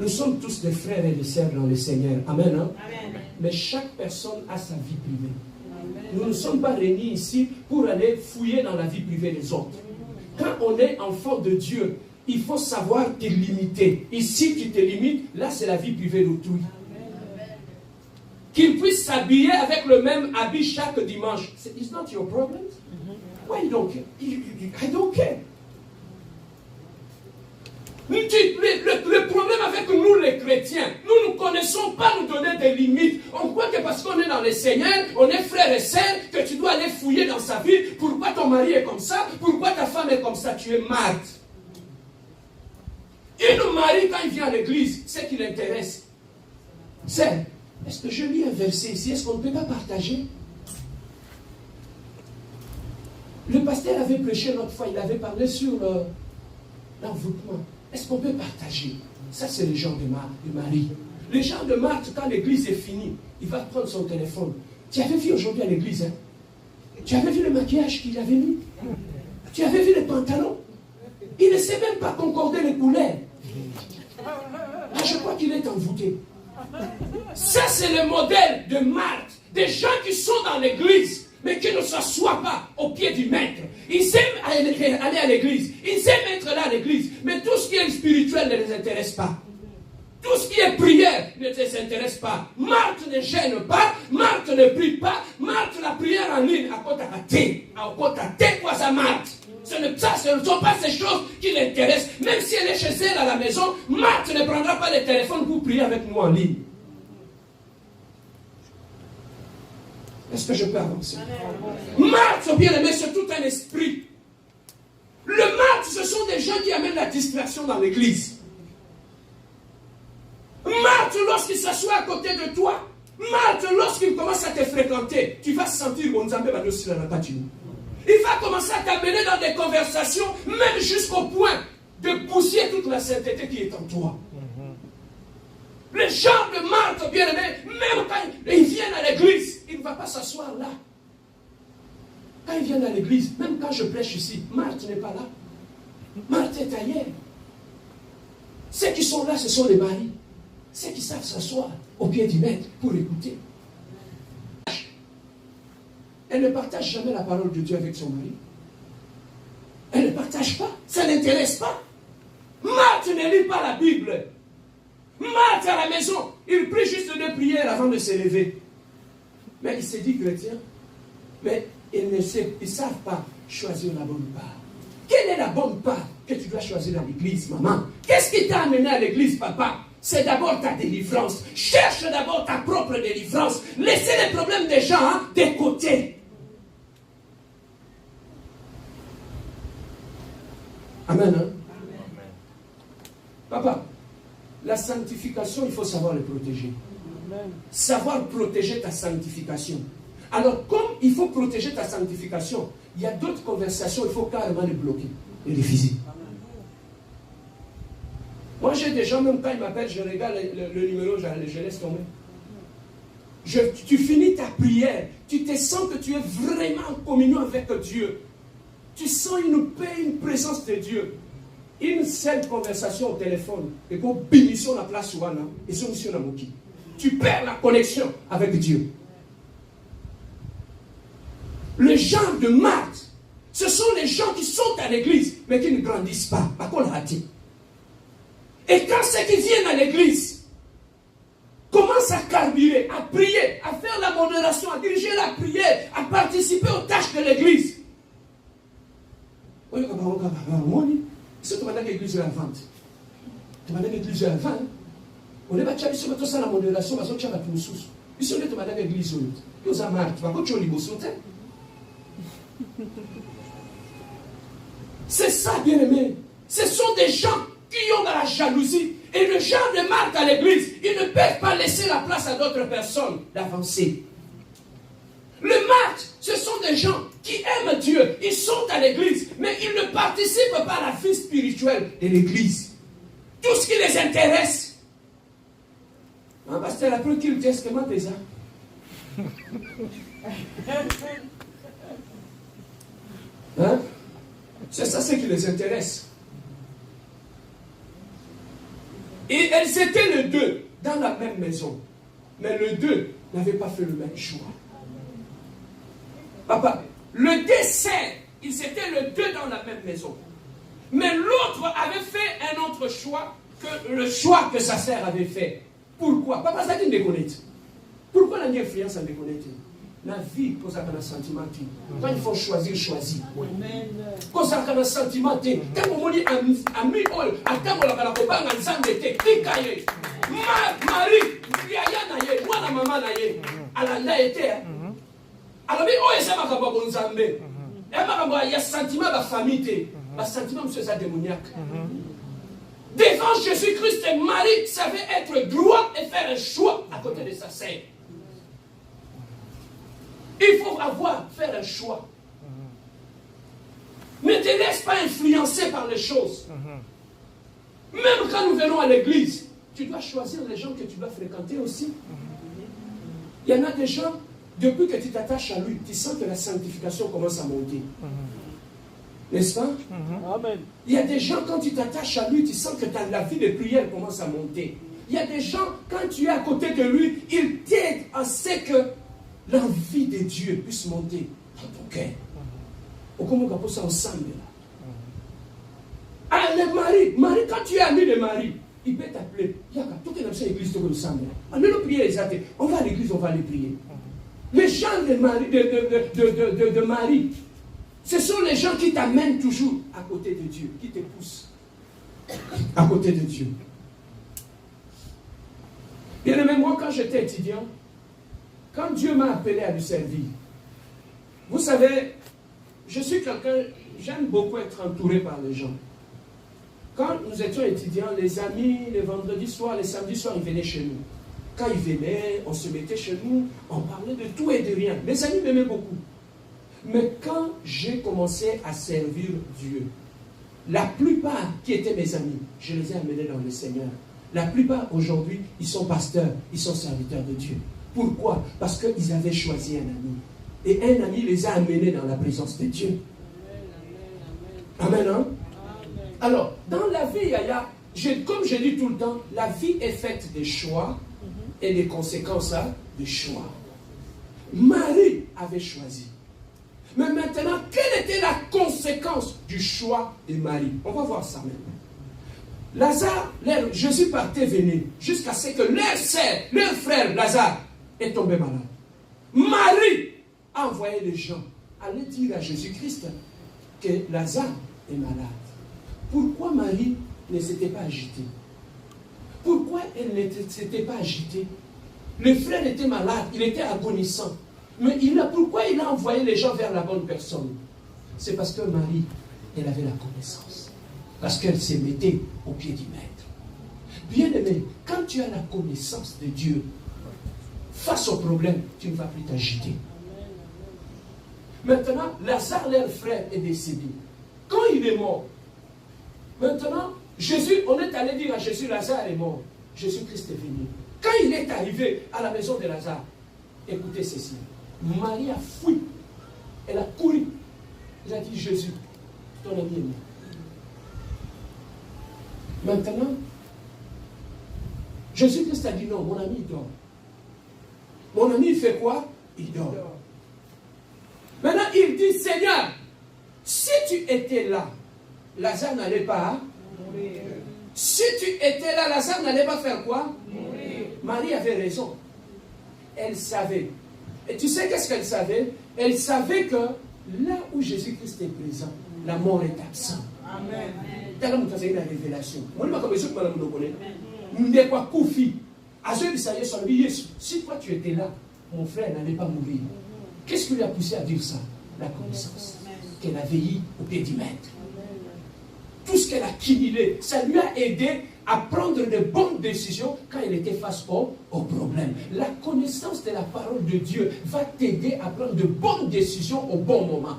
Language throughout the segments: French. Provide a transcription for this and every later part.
Nous sommes tous des frères et des sœurs dans le Seigneur. Amen. Hein? Amen. Mais chaque personne a sa vie privée. Nous ne sommes pas réunis ici pour aller fouiller dans la vie privée des autres. Quand on est enfant de Dieu, il faut savoir te limiter. Ici, tu te limites, là, c'est la vie privée d'autrui. Qu'il puisse s'habiller avec le même habit chaque dimanche. It's not your problem. Why you don't care? I don't care. Le problème avec nous les chrétiens, nous ne connaissons pas nous donner des limites. On croit que parce qu'on est dans le Seigneur, on est frères et sœurs, que tu dois aller fouiller dans sa vie. Pourquoi ton mari est comme ça? Pourquoi ta femme est comme ça? Tu es Marthe. Une mari, quand il vient à l'église, c'est qui l'intéresse. C'est, est-ce que je lis un verset ici? Est-ce qu'on ne peut pas partager? Le pasteur avait prêché l'autre fois, il avait parlé sur l'envoûtement. Est-ce qu'on peut partager? Ça, c'est les gens de Marie. Les gens de Marthe, quand l'église est finie, il va prendre son téléphone. Tu avais vu aujourd'hui à l'église, hein? Tu avais vu le maquillage qu'il avait mis? Tu avais vu les pantalons? Il ne sait même pas concorder les couleurs. Là, je crois qu'il est envoûté. Ça, c'est le modèle de Marthe. Des gens qui sont dans l'église, mais qui ne s'assoient pas au pied du maître. Ils aiment aller à l'église. Ils aiment être là à l'église. Mais tout ce qui est spirituel ne les intéresse pas. Tout ce qui est prière ne les intéresse pas. Marthe ne gêne pas. Marthe ne prie pas. Marthe, la prière en ligne, à côté à thé. À côté à thé, quoi ça Marthe? Ce ne sont pas ces choses qui l'intéressent. Même si elle est chez elle à la maison, Marthe ne prendra pas le téléphone pour prier avec nous en ligne. Est-ce que je peux avancer? Marthe, bien aimé, c'est tout un esprit. Le Marthe, ce sont des gens qui amènent la distraction dans l'église. Marthe, lorsqu'il s'assoit à côté de toi, Marthe, lorsqu'il commence à te fréquenter, tu vas sentir mon Zambé va aussi dans la patine. Il va commencer à t'amener dans des conversations, même jusqu'au point de bousiller toute la sainteté qui est en toi. Les gens de Marthe, bien aimé, même quand ils viennent à l'église, il ne va pas s'asseoir là. Quand ils viennent à l'église, même quand je prêche ici, Marthe n'est pas là. Marthe est ailleurs. Ceux qui sont là, ce sont les maris. Ceux qui savent s'asseoir au pied du maître pour écouter. Elle ne partage jamais la parole de Dieu avec son mari. Elle ne partage pas. Ça ne l'intéresse pas. Marthe ne lit pas la Bible. Marthe à la maison, il prie juste des prières avant de se lever. Mais il s'est dit chrétien. Mais ils ne savent pas choisir la bonne part. Quelle est la bonne part que tu dois choisir dans l'église, maman? Qu'est-ce qui t'a amené à l'église, papa? C'est d'abord ta délivrance. Cherche d'abord ta propre délivrance. Laissez les problèmes des gens de côté. Amen. Hein? Amen. Papa, la sanctification, il faut savoir le protéger. Amen. Savoir protéger ta sanctification. Alors, comme il faut protéger ta sanctification, il y a d'autres conversations, il faut carrément les bloquer et les refuser. Moi, j'ai des gens, même quand ils m'appellent, je regarde le numéro, je laisse tomber. Tu finis ta prière, tu te sens que tu es vraiment en communion avec Dieu. Tu sens une paix, une présence de Dieu. Une seule conversation au téléphone, et pour bénir la place souvent, et son mission Namoki. Tu perds la connexion avec Dieu. Le genre de Marthe, ce sont les gens qui sont à l'église, mais qui ne grandissent pas. Pas qu'on l'a dit. Et quand ceux qui viennent à l'église commencent à carburer, à prier, à faire la modération, à diriger la prière, à participer aux tâches de l'église. Si tu m'as dit que l'église est à vente, tu m'as dit que l'église est à vente, on est battu sur tout ça la modération, parce que tu as tout sous. Ici, on est à l'église, tu as marre, tu vas continuer au niveau sauté. C'est ça, bien aimé. Ce sont des gens qui ont de la jalousie. Et le genre de Marthe à l'église, ils ne peuvent pas laisser la place à d'autres personnes d'avancer. Le Marthe, ce sont des gens qui aiment Dieu. Ils sont à l'église, mais ils ne participent pas à la vie spirituelle de l'église. Tout ce qui les intéresse. Pasteur, après qu'il teste comment t'es ça? Hein? C'est ça ce qui les intéresse. Et elles étaient les deux dans la même maison. Mais les deux n'avaient pas fait le même choix. Papa, le décès, ils étaient les deux dans la même maison. Mais l'autre avait fait un autre choix que le choix que sa sœur avait fait. Pourquoi? Papa, ça dit une déconnette. Pourquoi la influence en déconnette? La vie, cause un sentiment. Quand il faut choisir, choisis. Cause un sentiment. Quand on dit ami, attends, on va pas ensemble. Marie, moi la maman naye, elle a été. Alors, oh, et ça m'a pas bon zambé. Il y a sentiment de famille, le sentiment monsieur ça démoniaque. Devant Jésus-Christ, Marie savait être droit et faire un choix à côté de sa sœur. Il faut faire un choix. Ne te laisse pas influencer par les choses. Même quand nous venons à l'église, tu dois choisir les gens que tu dois fréquenter aussi. Il y en a des gens, depuis que tu t'attaches à lui, tu sens que la sanctification commence à monter. N'est-ce pas? Amen. Il y a des gens, quand tu t'attaches à lui, tu sens que la vie de prière commence à monter. Il y a des gens, quand tu es à côté de lui, il t'aide à ce que l'envie de Dieu puisse monter dans ton cœur. Au comment on peut ça ensemble là? Ah, le Marie, quand tu es ami de Marie, il peut t'appeler. Tout est dans cette église, tout ensemble. On ne prier les athées. On va à l'église, on va aller prier. Les gens de Marie, ce sont les gens qui t'amènent toujours à côté de Dieu, qui te poussent à côté de Dieu. Bien aimé, moi, quand j'étais étudiant, quand Dieu m'a appelé à lui servir, vous savez, je suis quelqu'un, j'aime beaucoup être entouré par les gens. Quand nous étions étudiants, les amis, les vendredis soirs, les samedis soirs, ils venaient chez nous. Quand ils venaient, on se mettait chez nous, on parlait de tout et de rien. Mes amis m'aimaient beaucoup. Mais quand j'ai commencé à servir Dieu, la plupart qui étaient mes amis, je les ai amenés dans le Seigneur. La plupart aujourd'hui, ils sont pasteurs, ils sont serviteurs de Dieu. Pourquoi? Parce qu'ils avaient choisi un ami. Et un ami les a amenés dans la présence de Dieu. Amen, hein? Alors, dans la vie, comme je dis tout le temps, la vie est faite des choix et des conséquences des choix. Marie avait choisi. Mais maintenant, quelle était la conséquence du choix de Marie? On va voir ça maintenant. Lazare, Jésus partait venir jusqu'à ce que leur sœur, leur frère Lazare est tombé malade. Marie a envoyé les gens aller dire à Jésus-Christ que Lazare est malade. Pourquoi Marie ne s'était pas agitée? Pourquoi elle ne s'était pas agitée? Le frère était malade, il était agonisant. Mais pourquoi il a envoyé les gens vers la bonne personne? C'est parce que Marie, elle avait la connaissance. Parce qu'elle se mettait au pied du maître. Bien aimé, quand tu as la connaissance de Dieu, face au problème, tu ne vas plus t'agiter. Maintenant, Lazare, leur frère, est décédé. Quand il est mort, maintenant, Jésus, on est allé dire à Jésus, Lazare est mort. Jésus-Christ est venu. Quand il est arrivé à la maison de Lazare, écoutez ceci. Marie a fui. Elle a couru. Il a dit, Jésus, ton ami est mort. Maintenant, Jésus-Christ a dit, non, mon ami dort. Mon ami, il fait quoi? Il dort. Maintenant, il dit, Seigneur, si tu étais là, Lazare n'allait pas mourir. Si tu étais là, Lazare n'allait pas faire quoi? Mourir. Marie avait raison. Elle savait. Et tu sais qu'est-ce qu'elle savait? Elle savait que là où Jésus-Christ est présent, la mort est absente. Amen. La révélation. Si toi tu étais là, mon frère n'allait pas mourir. Qu'est-ce qui lui a poussé à dire ça? La connaissance. Qu'elle a veillé au pied du maître. Tout ce qu'elle a cumulé, ça lui a aidé à prendre de bonnes décisions quand elle était face au problème. La connaissance de la parole de Dieu va t'aider à prendre de bonnes décisions au bon moment.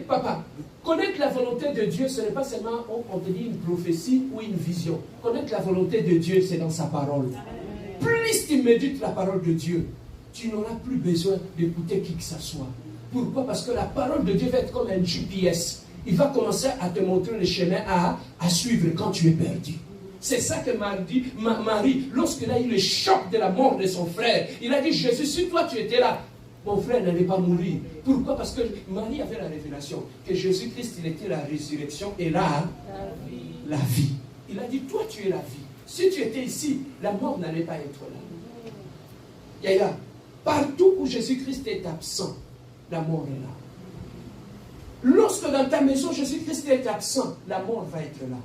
Papa, connaître la volonté de Dieu, ce n'est pas seulement, on te dit une prophétie ou une vision. Connaître la volonté de Dieu, c'est dans sa parole. Plus tu médites la parole de Dieu, tu n'auras plus besoin d'écouter qui que ce soit. Pourquoi? Parce que la parole de Dieu va être comme un GPS. il va commencer à te montrer le chemin à suivre quand tu es perdu. C'est ça que Marie, lorsqu'il a eu le choc de la mort de son frère, il a dit, Jésus, si toi tu étais là, mon frère n'allait pas mourir. Pourquoi? Parce que Marie avait la révélation que Jésus-Christ, il était la résurrection et la vie. Il a dit, toi tu es la vie. Si tu étais ici, la mort n'allait pas être là. Yaya, partout où Jésus-Christ est absent, la mort est là. Lorsque dans ta maison, Jésus-Christ est absent, la mort va être là.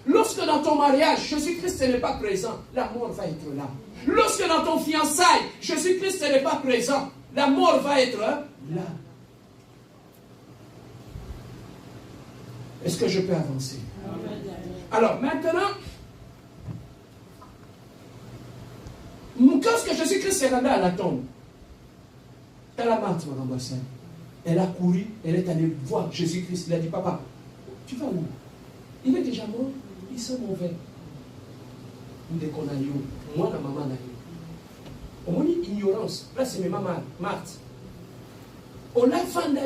Lorsque dans ton mariage, Jésus-Christ n'est pas présent, la mort va être là. Lorsque dans ton fiançailles, Jésus-Christ n'est pas présent, la mort va être là. Est-ce que je peux avancer? Alors maintenant, quand Jésus-Christ est rendu à la tombe, dans la Marthe, Madame Bassin, elle a couru, elle est allée voir Jésus-Christ. Il a dit, papa, tu vas où? Il est déjà mort, ils sont mauvais. Nous déconnons, moi, la maman, on dit ignorance. Là, c'est ma maman, Marthe. On a fait un